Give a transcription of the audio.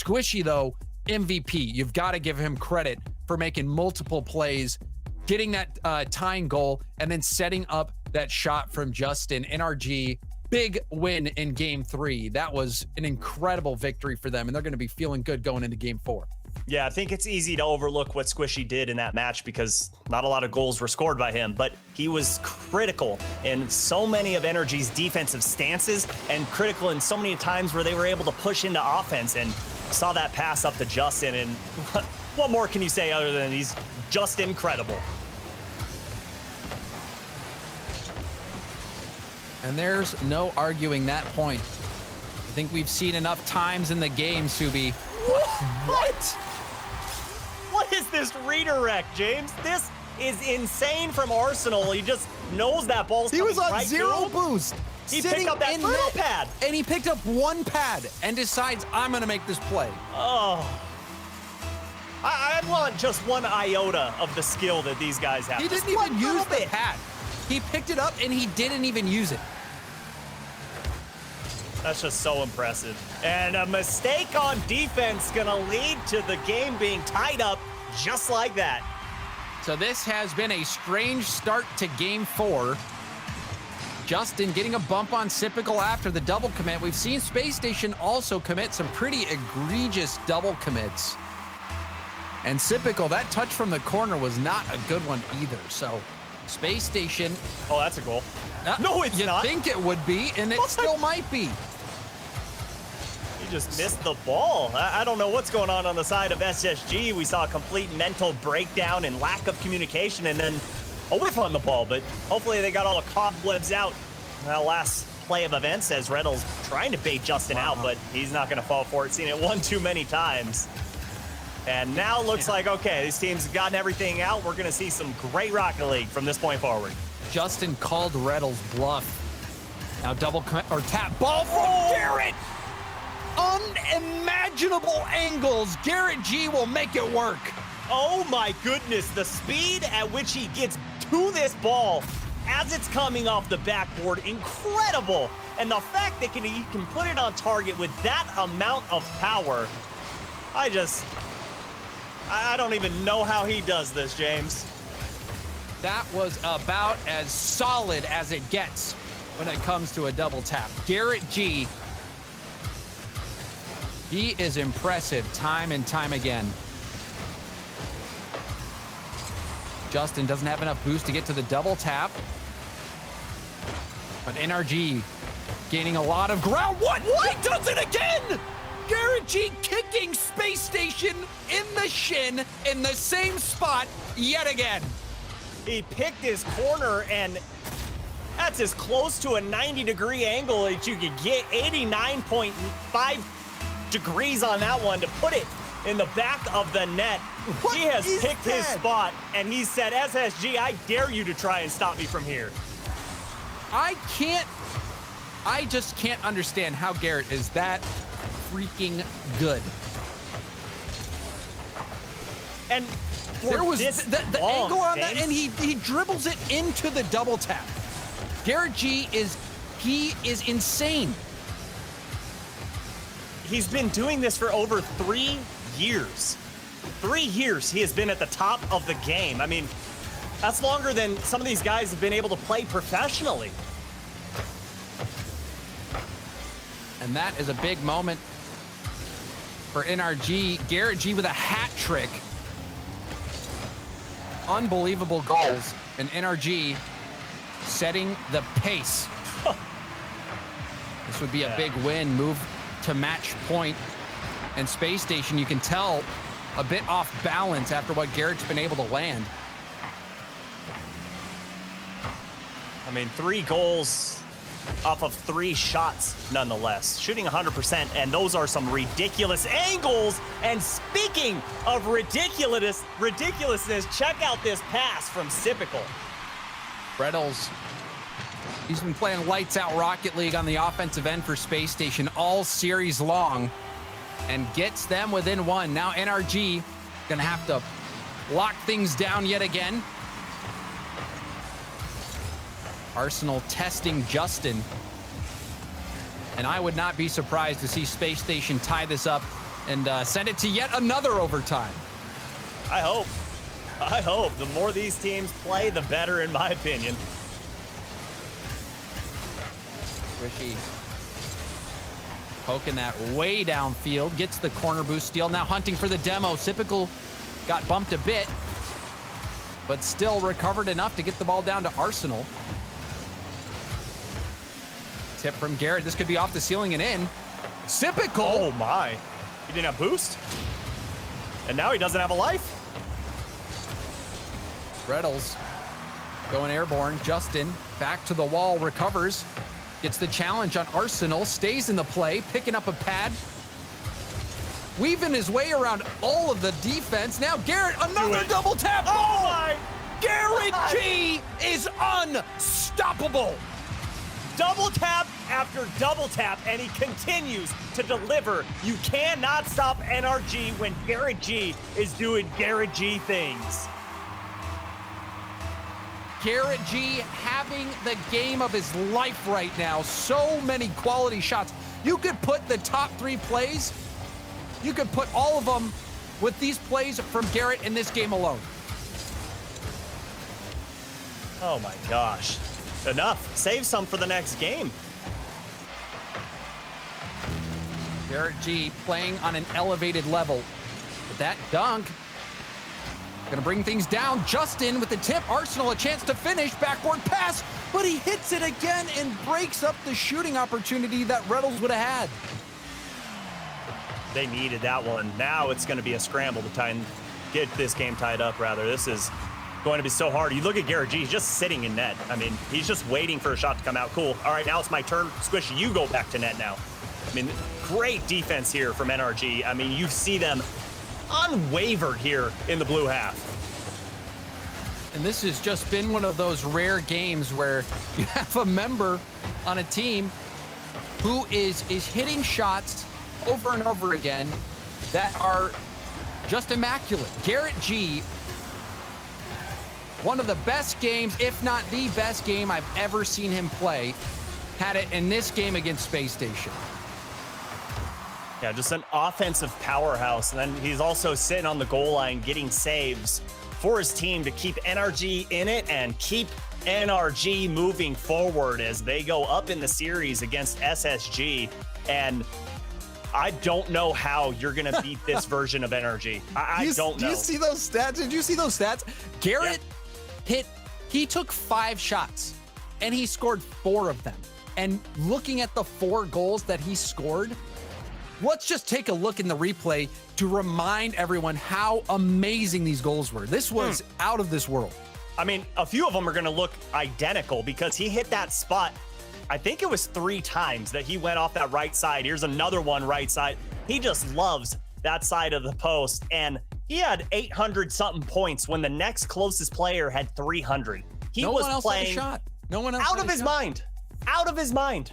Squishy, though, MVP. You've got to give him credit for making multiple plays, getting that tying goal, and then setting up that shot from Justin. NRG, big win in game 3. That was an incredible victory for them, and they're going to be feeling good going into game 4. Yeah, I think it's easy to overlook what Squishy did in that match because not a lot of goals were scored by him, but he was critical in so many of NRG's defensive stances and critical in so many times where they were able to push into offense, and saw that pass up to Justin. And what more can you say other than he's just incredible? And there's no arguing that point. I think we've seen enough times in the game, Subi. What? What is this redirect, James? This is insane from Arsenal. He just knows that ball's coming. He was on right zero boost. He picked up that third pad. And he picked up one pad and decides, I'm going to make this play. Oh. I want just one iota of the skill that these guys have. He didn't even use the pad. He picked it up and he didn't even use it. That's just so impressive. And a mistake on defense gonna lead to the game being tied up just like that. So this has been a strange start to game 4. Justin getting a bump on Sipical after the double commit. We've seen Space Station also commit some pretty egregious double commits. And Sipical, that touch from the corner was not a good one either. So Space Station. Oh, that's a goal. No, it's not. You think it would be, and it still might be. He just missed the ball. I don't know what's going on the side of SSG. We saw a complete mental breakdown and lack of communication, and then a whiff on the ball, but hopefully they got all the cobwebs out. That last play of events says Reynolds trying to bait Justin out, but he's not going to fall for it. Seen it one too many times. And now it looks like, okay, these teams have gotten everything out. We're going to see some great Rocket League from this point forward. Justin called Reynolds' bluff. Now double or tap ball from Garrett. Unimaginable angles. Garrettg will make it work. Oh my goodness, the speed at which he gets to this ball as it's coming off the backboard, incredible. And the fact that he can put it on target with that amount of power, I don't even know how he does this, James. That was about as solid as it gets when it comes to a double tap. Garrettg, he is impressive time and time again. Justin doesn't have enough boost to get to the double tap. But NRG gaining a lot of ground. What? He does it again! Garrettg kicking Space Station in the shin in the same spot yet again. He picked his corner, and that's as close to a 90-degree angle that you could get. 89.5 degrees on that one to put it in the back of the net. He has picked his spot, and he said, SSG, I dare you to try and stop me from here. I just can't understand how Garrett is that freaking good. And there was the angle on that, and he dribbles it into the double tap. Garrettg is insane. He's been doing this for over 3 years. 3 years he has been at the top of the game. I mean, that's longer than some of these guys have been able to play professionally. And that is a big moment for NRG. Garrettg with a hat trick. Unbelievable goals. And NRG setting the pace. This would be a big win, move to match point. And Space Station, you can tell, a bit off balance after what Garrett's been able to land. I mean, 3 goals off of 3 shots, nonetheless. Shooting 100%, and those are some ridiculous angles. And speaking of ridiculousness, check out this pass from Sipical. Reynolds, he's been playing lights out Rocket League on the offensive end for Space Station all series long and gets them within 1. Now NRG gonna have to lock things down yet again. Arsenal testing Justin. And I would not be surprised to see Space Station tie this up and send it to yet another overtime. I hope. I hope. The more these teams play, the better, in my opinion. Rishi poking that way downfield, gets the corner boost steal. Now hunting for the demo. Sypical got bumped a bit, but still recovered enough to get the ball down to Arsenal. Tip from Garrett. This could be off the ceiling and in. Sypical. Oh my. He didn't have boost. And now he doesn't have a life. Reynolds going airborne. Justin back to the wall, recovers. Gets the challenge on Arsenal, stays in the play, picking up a pad. Weaving his way around all of the defense. Now Garrett, another double tap. Oh my! Garrettg is unstoppable. Double tap after double tap, and he continues to deliver. You cannot stop NRG when Garrettg is doing Garrettg things. Garrettg having the game of his life right now. So many quality shots. You could put the top 3 plays, you could put all of them with these plays from Garrett in this game alone. Oh my gosh. Enough. Save some for the next game. Garrettg playing on an elevated level. But that dunk gonna bring things down. Justin with the tip. Arsenal a chance to finish. Backward pass, but he hits it again and breaks up the shooting opportunity that Reynolds would have had. They needed that one. Now it's going to be a scramble to get this game tied up, rather. This is going to be so hard. You look at Garrettg, he's just sitting in net. I mean, he's just waiting for a shot to come out. Cool. All right, now it's my turn. Squish, you go back to net now. I mean, great defense here from NRG. I mean, you see them unwavered here in the blue half. And this has just been one of those rare games where you have a member on a team who is hitting shots over and over again that are just immaculate. Garrettg, one of the best games, if not the best game I've ever seen him play, had it in this game against Space Station. Yeah, just an offensive powerhouse. And then he's also sitting on the goal line getting saves for his team to keep NRG in it and keep NRG moving forward as they go up in the series against SSG. And I don't know how you're going to beat this version of NRG. I don't know. Do you see those stats? Did you see those stats? Garrett he took 5 shots and he scored 4 of them. And looking at the 4 goals that he scored, let's just take a look in the replay to remind everyone how amazing these goals were. This was out of this world. I mean, a few of them are going to look identical because he hit that spot. I think it was 3 times that he went off that right side. Here's another one right side. He just loves that side of the post. And he had 800 something points when the next closest player had 300. He was playing No one else had a shot. out of his mind. Out of his mind.